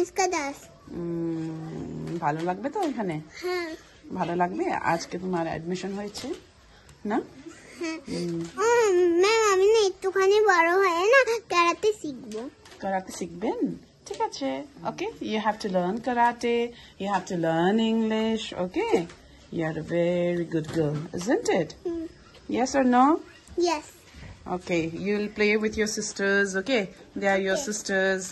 इसका 10। ভালো লাগবে তো এখানে? হ্যাঁ ভালো লাগবে। আজকে তোমার অ্যাডমিশন হয়েছে না? হ্যাঁ ম্যাম আমি না একটুখানি বড় হয়ে না ক্যারাতে শিখবো। কারাতে শিখবেন? ঠিক আছে। Okay, you have to learn karate, you have to learn English. Okay, you are a very good girl, isn't it? Yes or no? Yes. Okay, you'll play with your sisters. Okay, they are your sisters.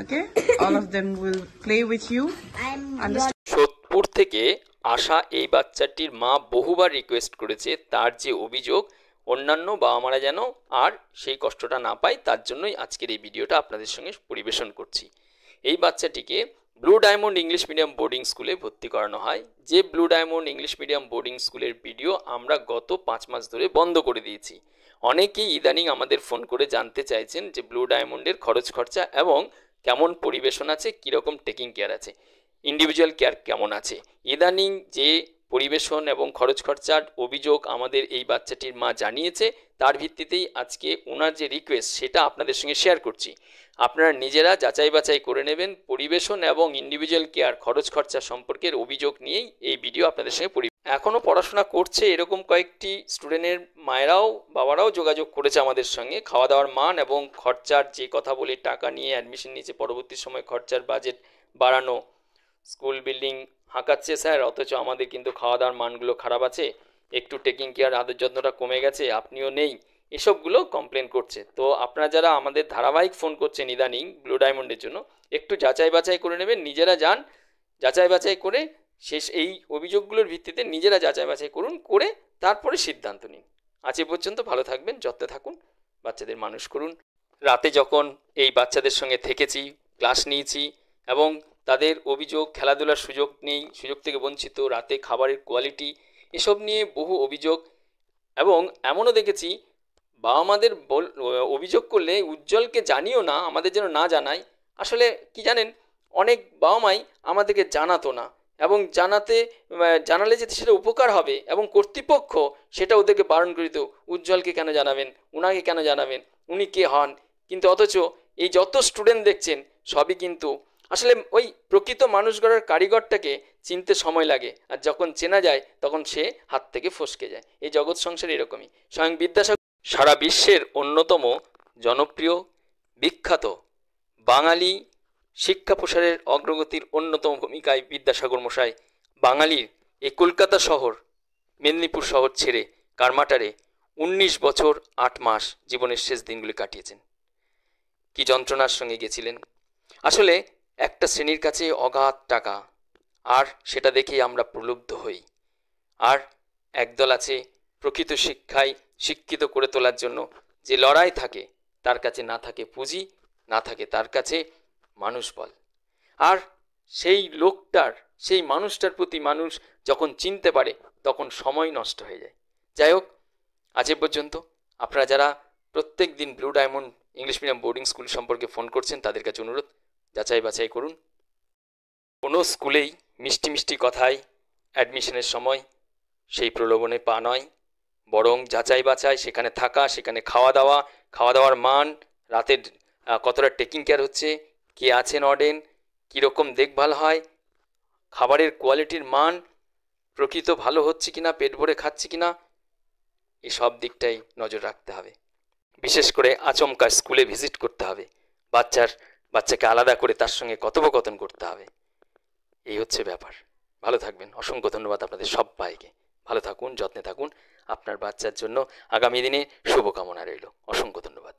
Okay, all of them will play with you. Understand? Sodepur থেকে আসা এই বাচ্চাটির মা বহুবার request করেছে তার যে অভিযোগ অন্যান্য বাবা মারা যেন আর সেই কষ্টটা না পায়, তার জন্যই আজকের এই ভিডিওটা আপনাদের সঙ্গে পরিবেশন করছি। এই বাচ্চাটিকে blue diamond English medium boarding স্কুলে ভর্তি করানো হয়। যে blue diamond English medium boarding স্কুলের ভিডিও আমরা গত 5 মাস ধরে বন্ধ করে দিয়েছি। অনেকেই ইদানিং আমাদের ফোন করে জানতে চাইছেন যে ব্লু ডায়মন্ডের খরচ খরচা এবং কেমন পরিবেশন আছে, কীরকম টেকিং কেয়ার আছে, ইন্ডিভিজুয়াল কেয়ার কেমন আছে। ইদানিং যে পরিবেশন এবং খরচ খরচার অভিযোগ আমাদের এই বাচ্চাটির মা জানিয়েছে, তার ভিত্তিতেই আজকে ওনার যে রিকোয়েস্ট সেটা আপনাদের সঙ্গে শেয়ার করছি। আপনারা নিজেরা যাচাই বাছাই করে নেবেন। পরিবেশন এবং ইন্ডিভিজুয়াল কেয়ার খরচ খরচা সম্পর্কের অভিযোগ নিয়েই এই ভিডিও আপনাদের সঙ্গে এখনও পড়াশোনা করছে এরকম কয়েকটি স্টুডেন্টের মায়েরাও বাবারাও যোগাযোগ করেছে আমাদের সঙ্গে। খাওয়া দাওয়ার মান এবং খরচার যে কথা বলি, টাকা নিয়ে অ্যাডমিশন নিয়েছে, পরবর্তী সময় খরচার বাজেট বাড়ানো, স্কুল বিল্ডিং হাঁকাচ্ছে স্যার, অথচ আমাদের কিন্তু খাওয়া দাওয়ার মানগুলো খারাপ আছে, একটু টেকিং কেয়ার আদর যত্নটা কমে গেছে, আপনিও নেই, এসবগুলো কমপ্লেন করছে। তো আপনারা যারা আমাদের ধারাবাহিক ফোন করছেন ইদানিং ব্লু ডায়মন্ডের জন্য, একটু যাচাই বাছাই করে নেবেন। নিজেরা যান, যাচাই বাছাই করে এই অভিযোগগুলোর ভিত্তিতে নিজেরা যাচাই বাছাই করুন, করে তারপরে সিদ্ধান্ত নিন। আজ এ পর্যন্ত, ভালো থাকবেন, যত্নে থাকুন, বাচ্চাদের মানুষ করুন। রাতে যখন এই বাচ্চাদের সঙ্গে থেকেছি, ক্লাস নিয়েছি এবং তাদের অভিযোগ খেলাধুলার সুযোগ নেই, সুযোগ থেকে বঞ্চিত, রাতে খাবারের কোয়ালিটি, এসব নিয়ে বহু অভিযোগ, এবং এমনও দেখেছি বাবা মাদের অভিযোগ করলে উজ্জ্বলকে জানিও না, আমাদের যেন না জানায়। আসলে কি জানেন, অনেক বাবা মাই আমাদেরকে জানাতো না, এবং জানালে যে সেটা উপকার হবে, এবং কর্তৃপক্ষ সেটা ওদেরকে বারণ করে দিত, উজ্জ্বলকে কেন জানাবেন, উনাকে কেন জানাবেন, উনি কে হন। কিন্তু অথচ এই যত স্টুডেন্ট দেখছেন সবই কিন্তু আসলে ওই প্রকৃত মানুষ গড়ার কারিগরটাকে চিনতে সময় লাগে, আর যখন চেনা যায় তখন সে হাত থেকে ফসকে যায়। এই জগৎ সংসার এরকমই। স্বয়ং বিদ্যাসাগর সারা বিশ্বের অন্যতম জনপ্রিয় বিখ্যাত বাঙালি শিক্ষা প্রসারের অগ্রগতির অন্যতম ভূমিকায় বিদ্যাসাগর মশাই বাঙালির এই কলকাতা শহর, মেদিনীপুর শহর ছেড়ে কারমাটারে 19 বছর 8 মাস জীবনের শেষ দিনগুলি কাটিয়েছেন। কি যন্ত্রণার সঙ্গে গেছিলেন। আসলে একটা শ্রেণীর কাছে অগাধ টাকা, আর সেটা দেখেই আমরা প্রলুব্ধ হই। আর একদল আছে প্রকৃত শিক্ষায় শিক্ষিত করে তোলার জন্য যে লড়াই থাকে, তার কাছে না থাকে পুঁজি, না থাকে তার কাছে মানুষ বল। আর সেই মানুষটার প্রতি মানুষ যখন চিনতে পারে তখন সময় নষ্ট হয়ে যায়। যাই হোক, আজ এ পর্যন্ত। আপনারা যারা প্রত্যেক দিন blue diamond English medium boarding school সম্পর্কে ফোন করছেন, তাদের কাছে অনুরোধ, যাচাই বাছাই করুন। কোনো স্কুলেই মিষ্টি মিষ্টি কথায় অ্যাডমিশনের সময় সেই প্রলোভনে পা নয়, বরং যাচাই বাছাই, সেখানে থাকা, সেখানে খাওয়া দাওয়ার মান, রাতের কতটা টেকিং কেয়ার হচ্ছে, কে আছেন অর্ডেন, কীরকম দেখভাল হয়, খাবারের কোয়ালিটির মান প্রকৃত ভালো হচ্ছে কিনা, পেট ভরে খাচ্ছে কিনা, এই সব দিকটাই নজর রাখতে হবে। বিশেষ করে আচমকা স্কুলে ভিজিট করতে হবে, বাচ্চাকে আলাদা করে তার সঙ্গে কথোপকথন করতে হবে। এই হচ্ছে ব্যাপার। ভালো থাকবেন। অসংখ্য ধন্যবাদ আপনাদের সবাইকে। ভালো থাকুন, যত্নে থাকুন। আপনার বাচ্চার জন্য আগামী দিনে শুভকামনা রইল। অসংখ্য ধন্যবাদ।